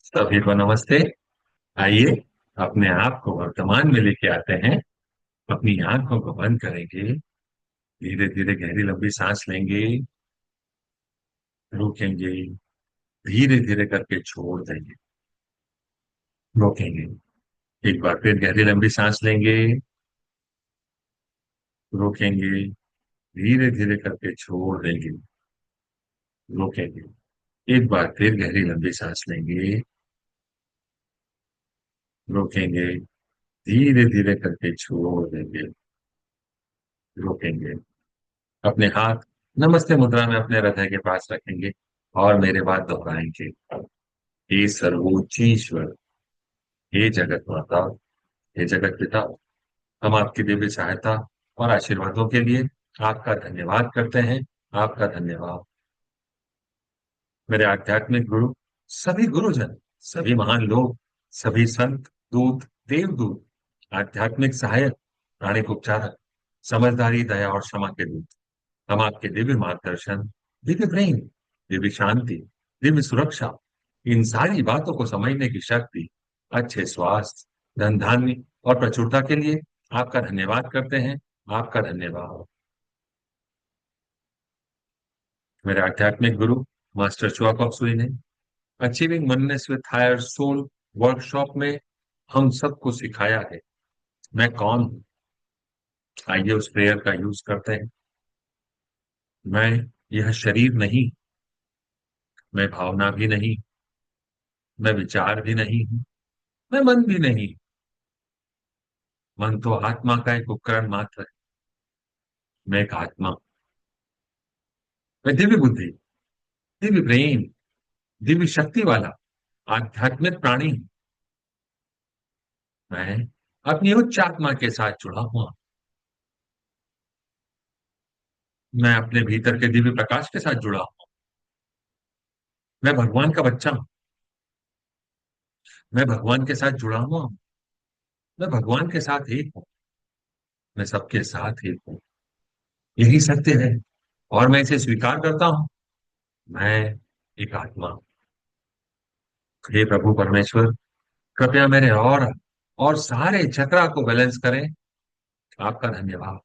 सभी को नमस्ते। आइए अपने आप को वर्तमान में लेके आते हैं। अपनी आंखों को बंद करेंगे। धीरे धीरे गहरी लंबी सांस लेंगे। रोकेंगे। धीरे धीरे करके छोड़ देंगे। रोकेंगे। एक बार फिर गहरी लंबी सांस लेंगे। रोकेंगे। धीरे धीरे करके छोड़ देंगे। रोकेंगे। एक बार फिर गहरी लंबी सांस लेंगे। रोकेंगे। धीरे धीरे करके छोड़ देंगे। रोकेंगे। अपने हाथ नमस्ते मुद्रा में अपने हृदय के पास रखेंगे और मेरे बाद दोहराएंगे। हे सर्वोच्च ईश्वर, हे जगत माता, हे जगत पिता, हम आपकी दिव्य सहायता और आशीर्वादों के लिए आपका धन्यवाद करते हैं। आपका धन्यवाद। मेरे आध्यात्मिक गुरु, सभी गुरुजन, सभी महान लोग, सभी संत, दूत, देवदूत, आध्यात्मिक सहायक, प्राणिक उपचारक, समझदारी, दया और क्षमा के दूत, हम आपके दिव्य मार्गदर्शन, दिव्य प्रेम, दिव्य शांति, दिव्य सुरक्षा, इन सारी बातों को समझने की शक्ति, अच्छे स्वास्थ्य, धन धान्य और प्रचुरता के लिए आपका धन्यवाद करते हैं। आपका धन्यवाद। मेरे आध्यात्मिक गुरु मास्टर चुआ कॉक्सुई ने achieving oneness with higher soul workshop में हम सबको सिखाया है, मैं कौन हूं। आइए उस प्रेयर का यूज करते हैं। मैं यह शरीर नहीं, मैं भावना भी नहीं, मैं विचार भी नहीं हूं, मैं मन भी नहीं। मन तो आत्मा का एक उपकरण मात्र है। मैं एक आत्मा, मैं दिव्य बुद्धि, दिव्य ब्रेन, दिव्य शक्ति वाला आध्यात्मिक प्राणी हूं। मैं अपनी उच्च आत्मा के साथ जुड़ा हुआ। मैं अपने भीतर के दिव्य प्रकाश के साथ जुड़ा हूं। मैं भगवान का बच्चा हूं। मैं भगवान के साथ जुड़ा हुआ हूं। मैं भगवान के साथ एक हूं। मैं सबके साथ एक हूं। यही सत्य है और मैं इसे स्वीकार करता हूं। मैं एक आत्मा हूं। हे प्रभु परमेश्वर, कृपया मेरे और सारे चक्रा को बैलेंस करें। आपका धन्यवाद।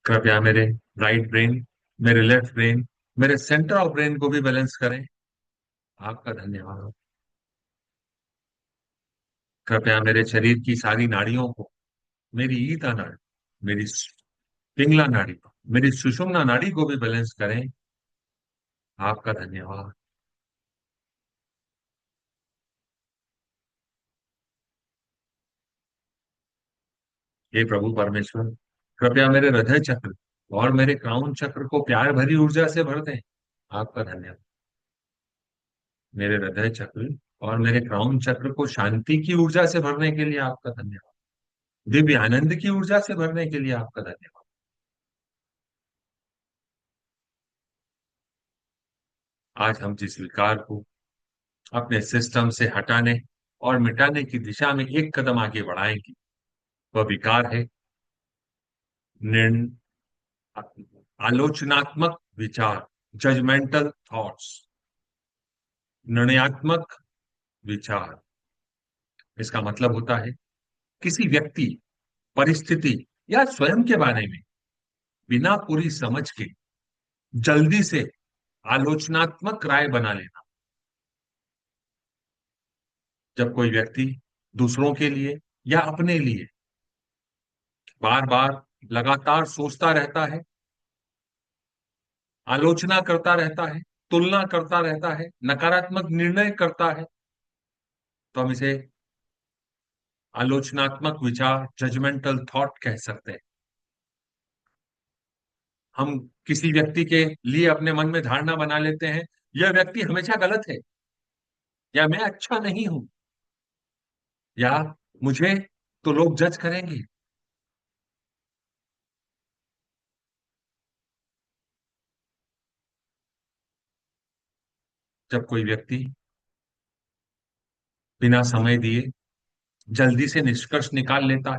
कृपया मेरे राइट ब्रेन, मेरे लेफ्ट ब्रेन, मेरे सेंटर ऑफ ब्रेन को भी बैलेंस करें। आपका धन्यवाद। कृपया मेरे शरीर की सारी नाड़ियों को, मेरी ईता नाड़ी, मेरी पिंगला नाड़ी, मेरी सुषुम्ना नाड़ी को भी बैलेंस करें। आपका धन्यवाद। हे प्रभु परमेश्वर, कृपया मेरे हृदय चक्र और मेरे क्राउन चक्र को प्यार भरी ऊर्जा से भर दें। आपका धन्यवाद। मेरे हृदय चक्र और मेरे क्राउन चक्र को शांति की ऊर्जा से भरने के लिए आपका धन्यवाद। दिव्य आनंद की ऊर्जा से भरने के लिए आपका धन्यवाद। आज हम जिस विकार को अपने सिस्टम से हटाने और मिटाने की दिशा में एक कदम आगे बढ़ाएंगे, वह विकार है निर्ण आलोचनात्मक विचार, जजमेंटल थॉट्स। निर्णयात्मक विचार, इसका मतलब होता है किसी व्यक्ति, परिस्थिति या स्वयं के बारे में बिना पूरी समझ के जल्दी से आलोचनात्मक राय बना लेना। जब कोई व्यक्ति दूसरों के लिए या अपने लिए बार बार लगातार सोचता रहता है, आलोचना करता रहता है, तुलना करता रहता है, नकारात्मक निर्णय करता है, तो हम इसे आलोचनात्मक विचार, जजमेंटल थॉट कह सकते हैं। हम किसी व्यक्ति के लिए अपने मन में धारणा बना लेते हैं, यह व्यक्ति हमेशा गलत है, या मैं अच्छा नहीं हूं, या मुझे तो लोग जज करेंगे। जब कोई व्यक्ति बिना समय दिए जल्दी से निष्कर्ष निकाल लेता है,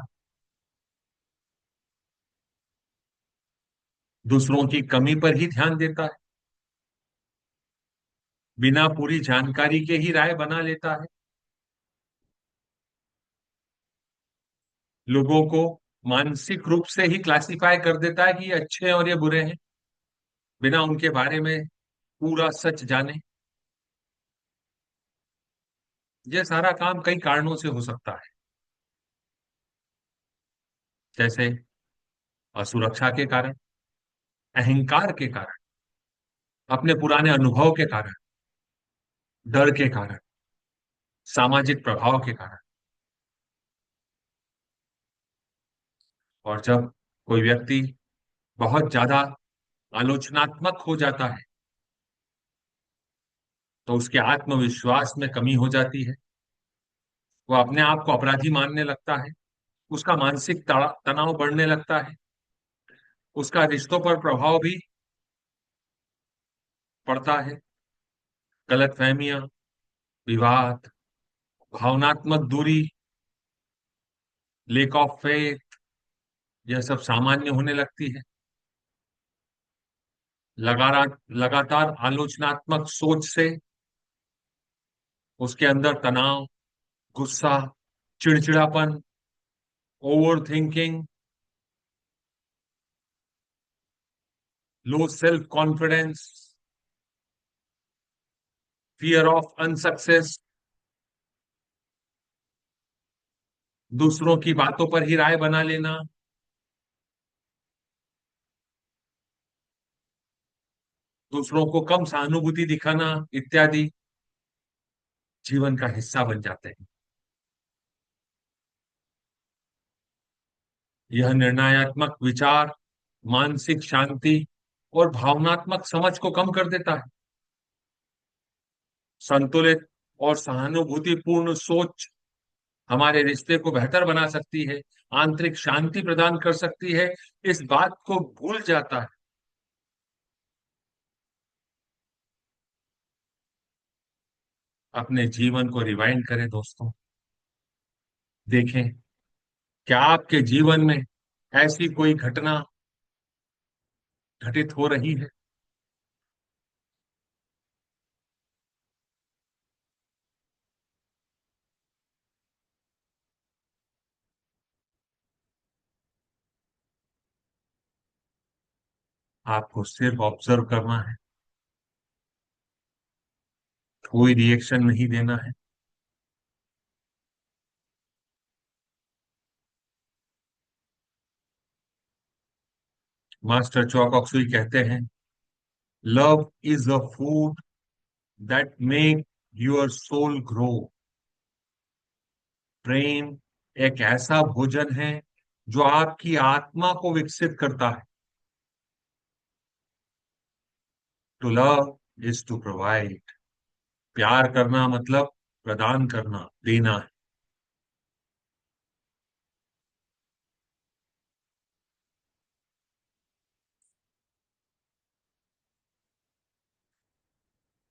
दूसरों की कमी पर ही ध्यान देता है, बिना पूरी जानकारी के ही राय बना लेता है, लोगों को मानसिक रूप से ही क्लासिफाई कर देता है कि ये अच्छे हैं और ये बुरे हैं, बिना उनके बारे में पूरा सच जाने। ये सारा काम कई कारणों से हो सकता है, जैसे असुरक्षा के कारण, अहंकार के कारण, अपने पुराने अनुभव के कारण, डर के कारण, सामाजिक प्रभाव के कारण। और जब कोई व्यक्ति बहुत ज्यादा आलोचनात्मक हो जाता है तो उसके आत्मविश्वास में कमी हो जाती है, वो अपने आप को अपराधी मानने लगता है, उसका मानसिक तनाव बढ़ने लगता है, उसका रिश्तों पर प्रभाव भी पड़ता है। गलतफहमियां, विवाद, भावनात्मक दूरी, लेक ऑफ फेथ, यह सब सामान्य होने लगती है। लगातार लगातार आलोचनात्मक सोच से उसके अंदर तनाव, गुस्सा, चिड़चिड़ापन, over thinking, low self confidence, fear of unsuccess, दूसरों की बातों पर ही राय बना लेना, दूसरों को कम सहानुभूति दिखाना इत्यादि जीवन का हिस्सा बन जाते हैं। यह निर्णयात्मक विचार मानसिक शांति और भावनात्मक समझ को कम कर देता है। संतुलित और सहानुभूतिपूर्ण सोच हमारे रिश्ते को बेहतर बना सकती है, आंतरिक शांति प्रदान कर सकती है, इस बात को भूल जाता है। अपने जीवन को रिवाइंड करें दोस्तों, देखें क्या आपके जीवन में ऐसी कोई घटना घटित हो रही है। आपको सिर्फ ऑब्जर्व करना है, कोई रिएक्शन नहीं देना है। मास्टर चौक ऑक्सुई कहते हैं, love is a food that make your soul grow. प्रेम एक ऐसा भोजन है जो आपकी आत्मा को विकसित करता है। To love is to provide. प्यार करना मतलब प्रदान करना, देना है।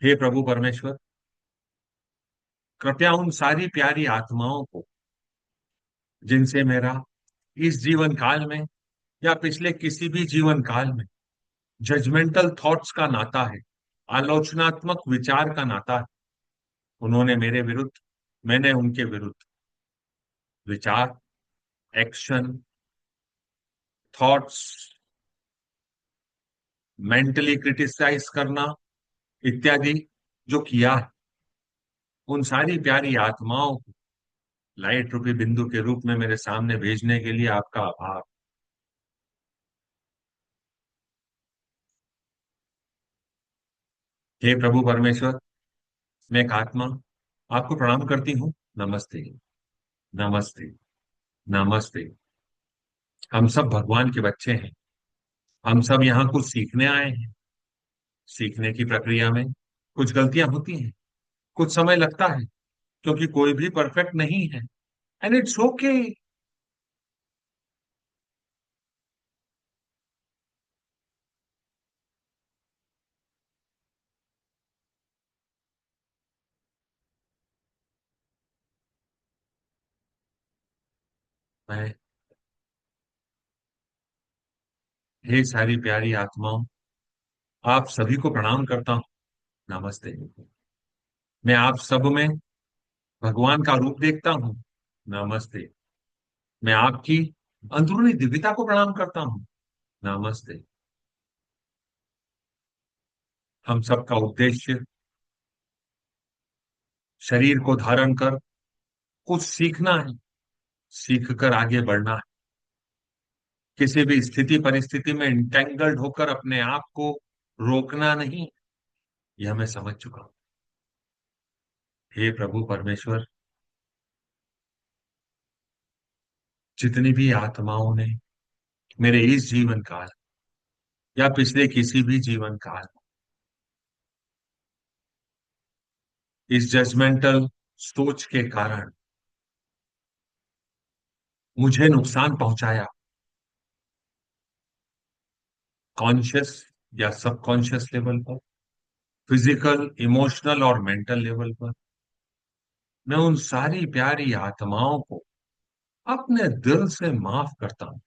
हे प्रभु परमेश्वर, कृपया उन सारी प्यारी आत्माओं को जिनसे मेरा इस जीवन काल में या पिछले किसी भी जीवन काल में जजमेंटल थॉट्स का नाता है, आलोचनात्मक विचार का नाता है, उन्होंने मेरे विरुद्ध, मैंने उनके विरुद्ध विचार, एक्शन, थॉट्स, मेंटली क्रिटिसाइज करना इत्यादि जो किया है, उन सारी प्यारी आत्माओं को लाइट रूपी बिंदु के रूप में मेरे सामने भेजने के लिए आपका आभार। हे प्रभु परमेश्वर, मैं एक आत्मा आपको प्रणाम करती हूँ। नमस्ते, नमस्ते, नमस्ते। हम सब भगवान के बच्चे हैं, हम सब यहाँ कुछ सीखने आए हैं। सीखने की प्रक्रिया में कुछ गलतियां होती हैं, कुछ समय लगता है, क्योंकि कोई भी परफेक्ट नहीं है, एंड इट्स ओके। मैं, हे सारी प्यारी आत्माओं, आप सभी को प्रणाम करता हूँ। नमस्ते। मैं आप सब में भगवान का रूप देखता हूँ। नमस्ते। मैं आपकी अंदरूनी दिव्यता को प्रणाम करता हूँ। नमस्ते। हम सबका उद्देश्य शरीर को धारण कर कुछ सीखना है, सीख कर आगे बढ़ना है। किसी भी स्थिति परिस्थिति में इंटेंगल्ड होकर अपने आप को रोकना नहीं। यह मैं समझ चुका हूं। हे प्रभु परमेश्वर, जितनी भी आत्माओं ने मेरे इस जीवन काल या पिछले किसी भी जीवन काल इस जजमेंटल सोच के कारण मुझे नुकसान पहुंचाया, कॉन्शियस या सबकॉन्शियस लेवल पर, फिजिकल, इमोशनल और मेंटल लेवल पर, मैं उन सारी प्यारी आत्माओं को अपने दिल से माफ करता हूं।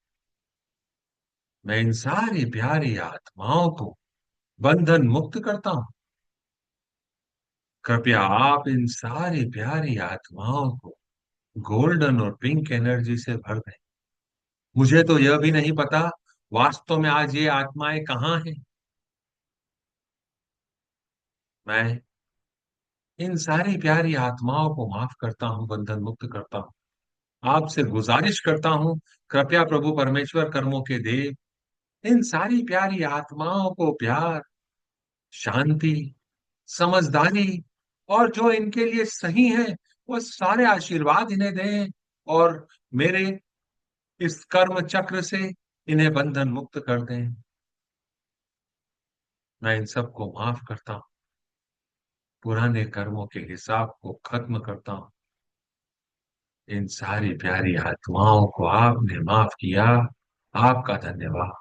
मैं इन सारी प्यारी आत्माओं को बंधन मुक्त करता हूं। कृपया आप इन सारी प्यारी आत्माओं को गोल्डन और पिंक एनर्जी से भर दें। मुझे तो यह भी नहीं पता वास्तव में आज ये आत्माएं कहाँ हैं। मैं इन सारी प्यारी आत्माओं को माफ करता हूं, बंधन मुक्त करता हूं। आपसे गुजारिश करता हूं, कृपया प्रभु परमेश्वर कर्मों के देव इन सारी प्यारी आत्माओं को प्यार, शांति, समझदारी और जो इनके लिए सही है वो सारे आशीर्वाद इन्हें दें और मेरे इस कर्म चक्र से इन्हें बंधन मुक्त कर दें। मैं इन सबको माफ करता हूं, पुराने कर्मों के हिसाब को खत्म करता हूं। इन सारी प्यारी आत्माओं को आपने माफ किया, आपका धन्यवाद।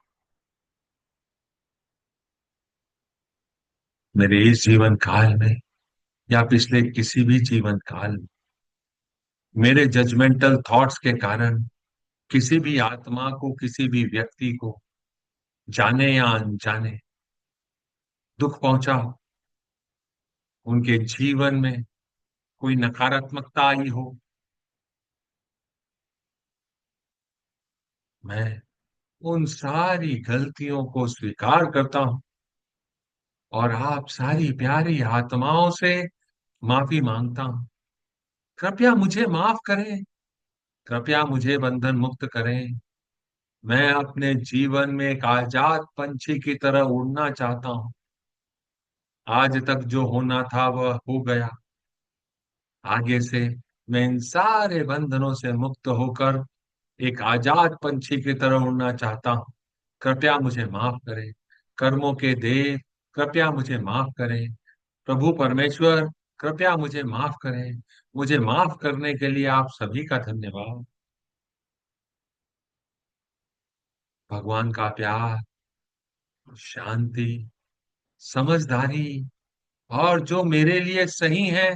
मेरे इस जीवन काल में या पिछले किसी भी जीवन काल में मेरे जजमेंटल थॉट्स के कारण किसी भी आत्मा को, किसी भी व्यक्ति को जाने या अनजाने दुख पहुंचा हो, उनके जीवन में कोई नकारात्मकता आई हो, मैं उन सारी गलतियों को स्वीकार करता हूं और आप सारी प्यारी आत्माओं से माफी मांगता हूं। कृपया मुझे माफ करें, कृपया मुझे बंधन मुक्त करें। मैं अपने जीवन में एक आजाद पंछी की तरह उड़ना चाहता हूं। आज तक जो होना था वह हो गया। आगे से मैं इन सारे बंधनों से मुक्त होकर एक आजाद पंछी की तरह उड़ना चाहता हूं। कृपया मुझे माफ करें, कर्मों के देव कृपया मुझे माफ करें। प्रभु परमेश्वर कृपया मुझे माफ करें। मुझे माफ करने के लिए आप सभी का धन्यवाद। भगवान का प्यार, शांति, समझदारी और जो मेरे लिए सही है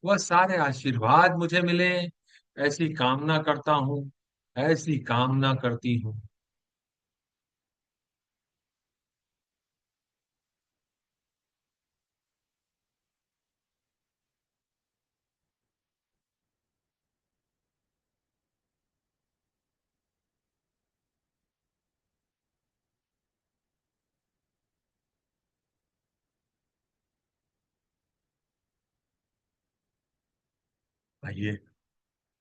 वह सारे आशीर्वाद मुझे मिले, ऐसी कामना करता हूँ, ऐसी कामना करती हूँ। आइए,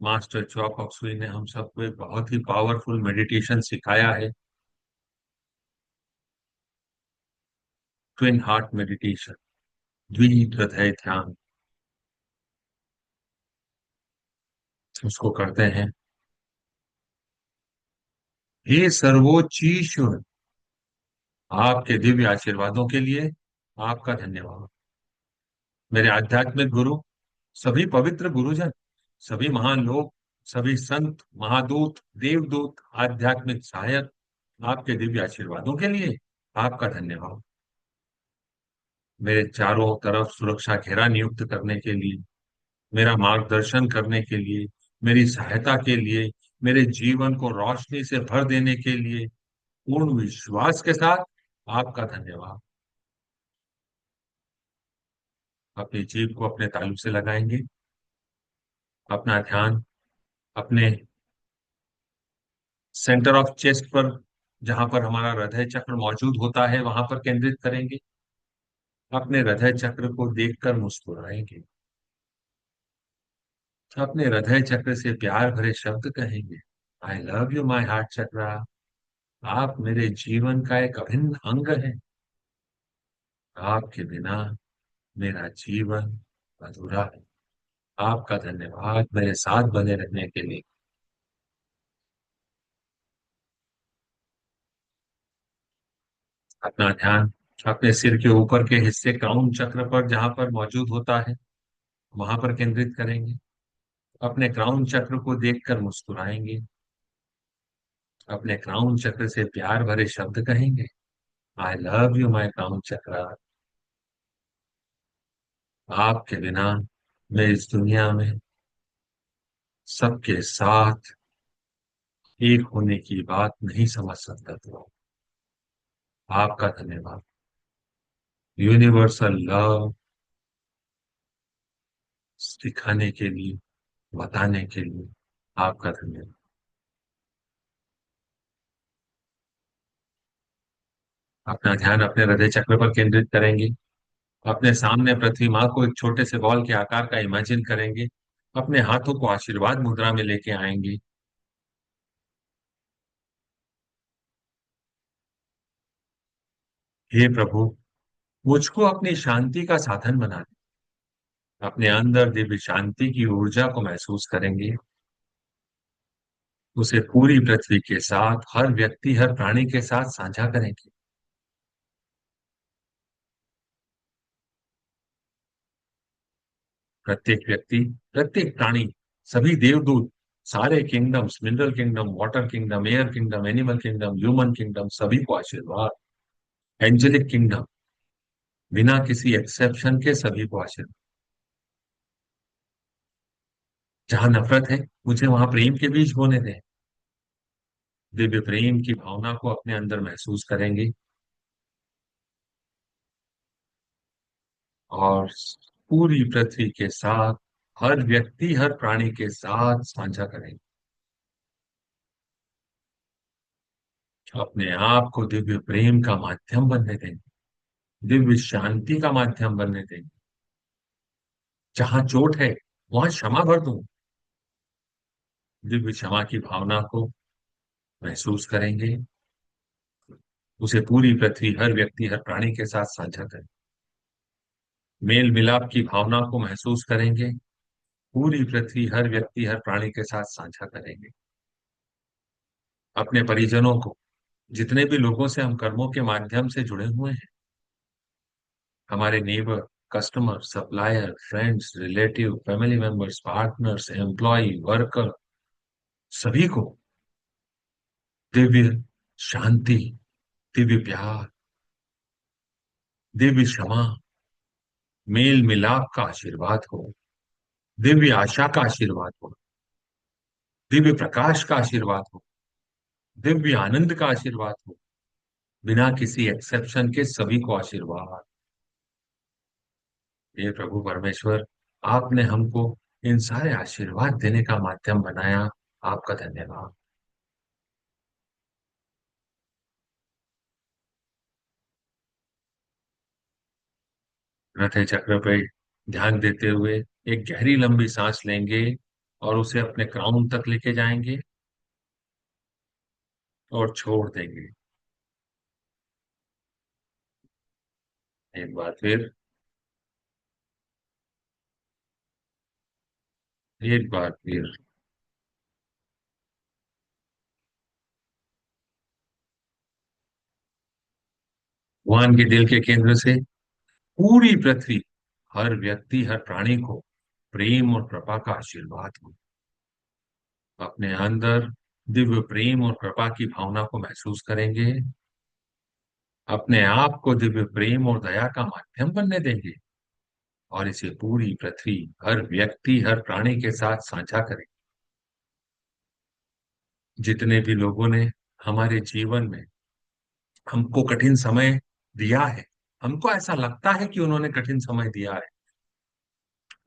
मास्टर चौक ऑफ सुई ने हम सबको एक बहुत ही पावरफुल मेडिटेशन सिखाया है, ट्विन हार्ट मेडिटेशन, द्वि हृदय ध्यान। उसको करते हैं। हे सर्वोच्च ईश्वर, आपके दिव्य आशीर्वादों के लिए आपका धन्यवाद। मेरे आध्यात्मिक गुरु, सभी पवित्र गुरुजन, सभी महान लोग, सभी संत, महादूत, देवदूत, आध्यात्मिक सहायक, आपके दिव्य आशीर्वादों के लिए आपका धन्यवाद। मेरे चारों तरफ सुरक्षा घेरा नियुक्त करने के लिए, मेरा मार्गदर्शन करने के लिए, मेरी सहायता के लिए, मेरे जीवन को रोशनी से भर देने के लिए पूर्ण विश्वास के साथ आपका धन्यवाद। अपनी जीभ को अपने तालू से लगाएंगे। अपना ध्यान अपने सेंटर ऑफ चेस्ट पर, जहां पर हमारा हृदय चक्र मौजूद होता है, वहां पर केंद्रित करेंगे। अपने हृदय चक्र को देखकर मुस्कुराएंगे। अपने हृदय चक्र से प्यार भरे शब्द कहेंगे। I love you my heart chakra. आप मेरे जीवन का एक अभिन्न अंग है। आपके बिना मेरा जीवन अधूरा है। आपका धन्यवाद मेरे साथ बने रहने के लिए। अपना ध्यान अपने सिर के ऊपर के हिस्से क्राउन चक्र पर, जहां पर मौजूद होता है, वहां पर केंद्रित करेंगे। अपने क्राउन चक्र को देखकर मुस्कुराएंगे। अपने क्राउन चक्र से प्यार भरे शब्द कहेंगे। I love you my crown चक्र। आपके बिना मैं इस दुनिया में सबके साथ एक होने की बात नहीं समझ सकता था। आपका धन्यवाद। यूनिवर्सल लव सिखाने के लिए, बताने के लिए आपका धन्यवाद। अपना ध्यान अपने हृदय चक्र पर केंद्रित करेंगे। अपने सामने पृथ्वी माँ को एक छोटे से बॉल के आकार का इमेजिन करेंगे। अपने हाथों को आशीर्वाद मुद्रा में लेके आएंगे। हे प्रभु, मुझको अपनी शांति का साधन बना दे। अपने अंदर दिव्य शांति की ऊर्जा को महसूस करेंगे। उसे पूरी पृथ्वी के साथ, हर व्यक्ति, हर प्राणी के साथ साझा करेंगे। प्रत्येक व्यक्ति, प्रत्येक प्राणी, सभी देवदूत, सारे kingdoms, mineral kingdom, water kingdom, air kingdom, animal kingdom, human kingdom, सभी को आशीर्वाद। एंजेलिक किंगडम, बिना किसी एक्सेप्शन के सभी को आशीर्वाद। जहां नफरत है, मुझे वहां प्रेम के बीज बोने दें। दिव्य प्रेम की भावना को अपने अंदर महसूस करेंगे और पूरी पृथ्वी के साथ, हर व्यक्ति, हर प्राणी के साथ साझा करेंगे। अपने आप को दिव्य प्रेम का माध्यम बनने देंगे। दिव्य शांति का माध्यम बनने देंगे। जहां चोट है, वहां क्षमा भर दूं। दिव्य क्षमा की भावना को महसूस करेंगे। उसे पूरी पृथ्वी, हर व्यक्ति, हर प्राणी के साथ साझा करें। मेल मिलाप की भावना को महसूस करेंगे। पूरी पृथ्वी, हर व्यक्ति, हर प्राणी के साथ साझा करेंगे। अपने परिजनों को, जितने भी लोगों से हम कर्मों के माध्यम से जुड़े हुए हैं, हमारे neighbour, customer, supplier, friends, relative, family members, partners, employ, worker, सभी को दिव्य शांति, दिव्य प्यार, दिव्य क्षमा, मेल मिलाप का आशीर्वाद हो। दिव्य आशा का आशीर्वाद हो। दिव्य प्रकाश का आशीर्वाद हो। दिव्य आनंद का आशीर्वाद हो। बिना किसी एक्सेप्शन के सभी को आशीर्वाद। हे प्रभु परमेश्वर, आपने हमको इन सारे आशीर्वाद देने का माध्यम बनाया। आपका धन्यवाद। हृदय चक्र पे ध्यान देते हुए एक गहरी लंबी सांस लेंगे और उसे अपने क्राउन तक लेके जाएंगे और छोड़ देंगे। एक बार फिर, एक बार फिर। भगवान के दिल के केंद्र से पूरी पृथ्वी, हर व्यक्ति, हर प्राणी को प्रेम और कृपा का आशीर्वाद हो। अपने अंदर दिव्य प्रेम और कृपा की भावना को महसूस करेंगे। अपने आप को दिव्य प्रेम और दया का माध्यम बनने देंगे और इसे पूरी पृथ्वी, हर व्यक्ति, हर प्राणी के साथ साझा करें। जितने भी लोगों ने हमारे जीवन में हमको कठिन समय दिया है, हमको ऐसा लगता है कि उन्होंने कठिन समय दिया है,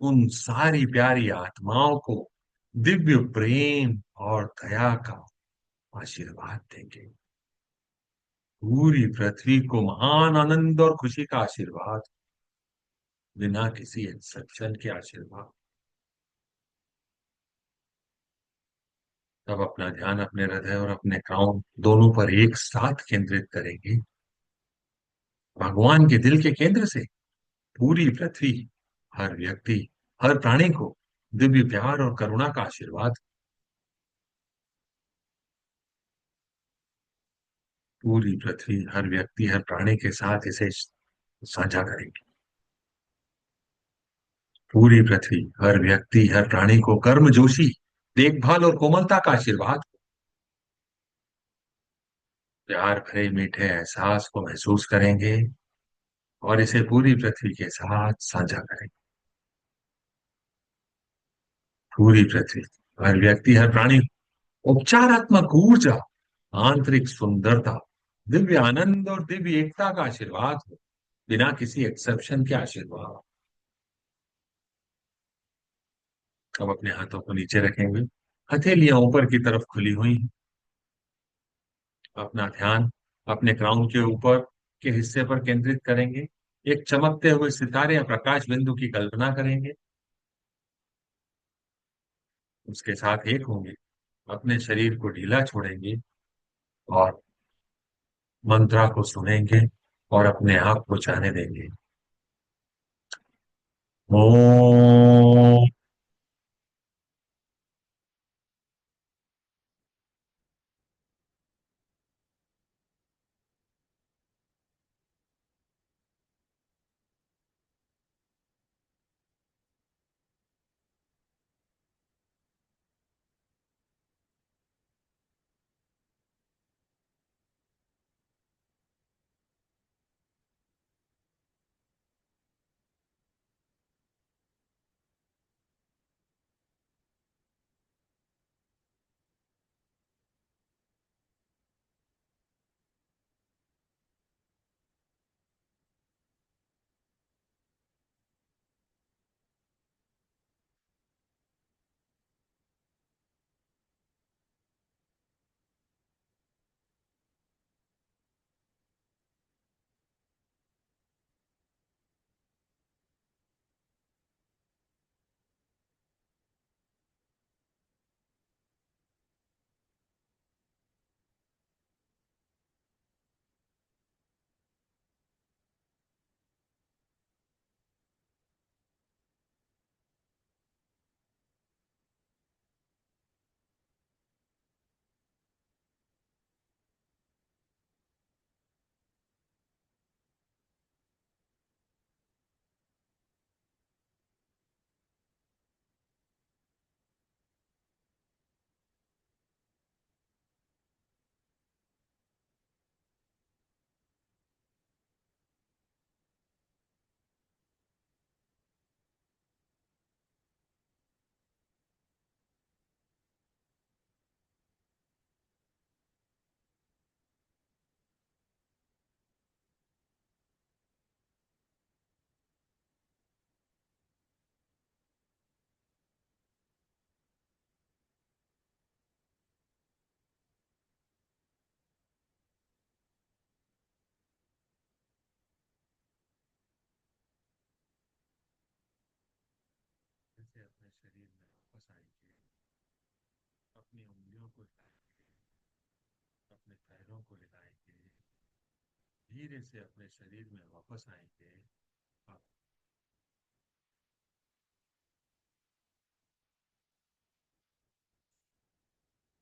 उन सारी प्यारी आत्माओं को दिव्य प्रेम और दया का आशीर्वाद देंगे। पूरी पृथ्वी को महान आनंद और खुशी का आशीर्वाद, बिना किसी एक्सेप्शन के आशीर्वाद। तब अपना ध्यान अपने हृदय और अपने कान दोनों पर एक साथ केंद्रित करेंगे। भगवान के दिल के केंद्र से पूरी पृथ्वी, हर व्यक्ति, हर प्राणी को दिव्य प्यार और करुणा का आशीर्वाद। पूरी पृथ्वी, हर व्यक्ति, हर प्राणी के साथ इसे साझा करेंगे। पूरी पृथ्वी, हर व्यक्ति, हर प्राणी को कर्मजोशी, देखभाल और कोमलता का आशीर्वाद। प्यार भरे मीठे एहसास को महसूस करेंगे और इसे पूरी पृथ्वी के साथ साझा करेंगे। पूरी पृथ्वी, हर व्यक्ति, हर प्राणी, उपचारात्मक ऊर्जा, आंतरिक सुंदरता, दिव्य आनंद और दिव्य एकता का आशीर्वाद हो, बिना किसी एक्सेप्शन के आशीर्वाद। अब अपने हाथों को नीचे रखेंगे, हथेलियां ऊपर की तरफ खुली हुई हैं। अपना ध्यान अपने क्राउन के ऊपर के हिस्से पर केंद्रित करेंगे। एक चमकते हुए सितारे या प्रकाश बिंदु की कल्पना करेंगे। उसके साथ एक होंगे, अपने शरीर को ढीला छोड़ेंगे और मंत्रा को सुनेंगे और अपने आप को जाने देंगे। ओम। जैसे अपने शरीर में वापस आएंगे, अपनी उंगलियों को हिलाएंगे, अपने पैरों को हिलाएंगे, धीरे से अपने शरीर में वापस आएंगे। आप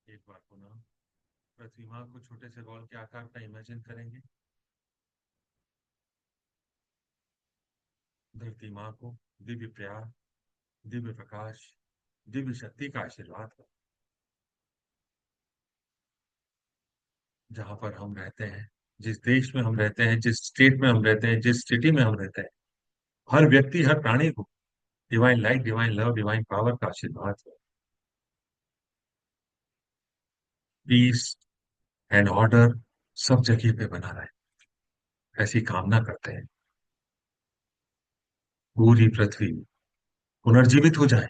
एक बार पुनः पृथ्वी माँ को छोटे से बॉल के आकार का इमेजिन करेंगे। धरती माँ को दिव्य प्यार, दिव्य प्रकाश, दिव्य शक्ति का आशीर्वाद हो। जहां पर हम रहते हैं, जिस देश में हम रहते हैं, जिस स्टेट में हम रहते हैं, जिस सिटी में हम रहते हैं, हर व्यक्ति, हर प्राणी को divine light, divine love, divine power का आशीर्वाद हो। पीस एंड ऑर्डर सब जगह पे बना रहे, ऐसी कामना करते हैं। पूरी पृथ्वी पुनर्जीवित हो जाए।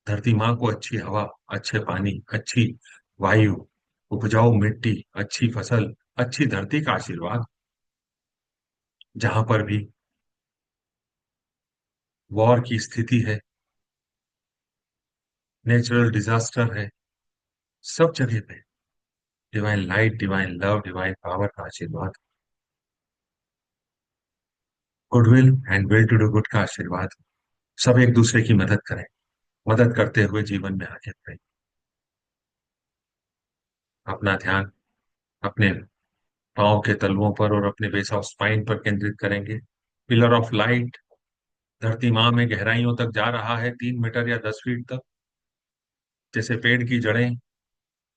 धरती माँ को अच्छी हवा, अच्छे पानी, अच्छी वायु, उपजाऊ मिट्टी, अच्छी फसल, अच्छी धरती का आशीर्वाद। जहां पर भी वॉर की स्थिति है, नेचुरल डिजास्टर है, सब जगह पे divine light, divine love, divine power का आशीर्वाद, goodwill and will to do good का आशीर्वाद। सब एक दूसरे की मदद करें, मदद करते हुए जीवन में आगे बढ़ें। अपना ध्यान अपने पाँव के तलुओं पर और अपने बेस ऑफ स्पाइन पर केंद्रित करेंगे। पिलर ऑफ लाइट धरती माँ में गहराइयों तक जा रहा है, 3 मीटर या 10 फीट तक। जैसे पेड़ की जड़ें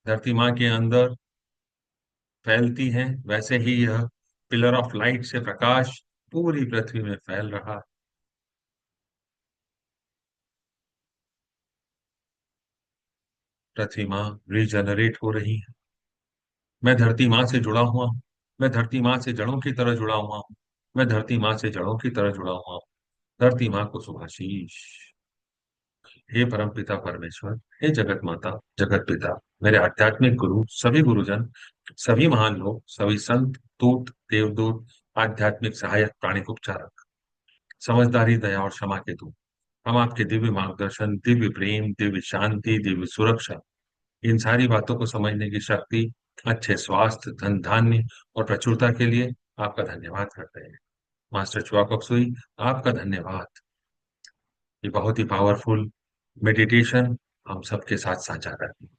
धरती माँ के अंदर फैलती हैं, वैसे ही यह पिलर ऑफ लाइट से प्रकाश पूरी पृथ्वी में फैल रहा है। पृथ्वी माँ रीजनरेट हो रही है। मैं धरती माँ से जुड़ा हुआ हूँ। मैं धरती माँ से जड़ों की तरह जुड़ा हुआ हूँ। मैं धरती माँ से जड़ों की तरह जुड़ा हुआ हूँ। धरती माँ को शुभाशीष। हे परम पिता परमेश्वर, हे जगत माता, जगत पिता, मेरे आध्यात्मिक गुरु, सभी गुरुजन, सभी महान लोग, सभी संत, दूत, देवदूत, आध्यात्मिक सहायक, प्राणिक उपचारक, समझदारी, दया और क्षमा के दूत, हम आपके दिव्य मार्गदर्शन, दिव्य प्रेम, दिव्य शांति, दिव्य सुरक्षा, इन सारी बातों को समझने की शक्ति, अच्छे स्वास्थ्य, धन धान्य और प्रचुरता के लिए आपका धन्यवाद करते हैं। मास्टर च्वाकॉक सुई, आपका धन्यवाद। ये बहुत ही पावरफुल मेडिटेशन हम सबके साथ साझा करते हैं।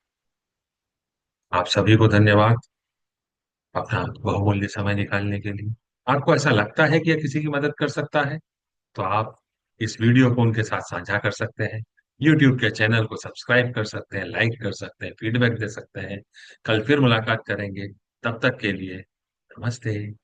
आप सभी को धन्यवाद अपना बहुमूल्य समय निकालने के लिए। आपको ऐसा लगता है कि यह किसी की मदद कर सकता है, तो आप इस वीडियो को उनके साथ साझा कर सकते हैं। YouTube के चैनल को सब्सक्राइब कर सकते हैं, लाइक कर सकते हैं, फीडबैक दे सकते हैं। कल फिर मुलाकात करेंगे। तब तक के लिए नमस्ते।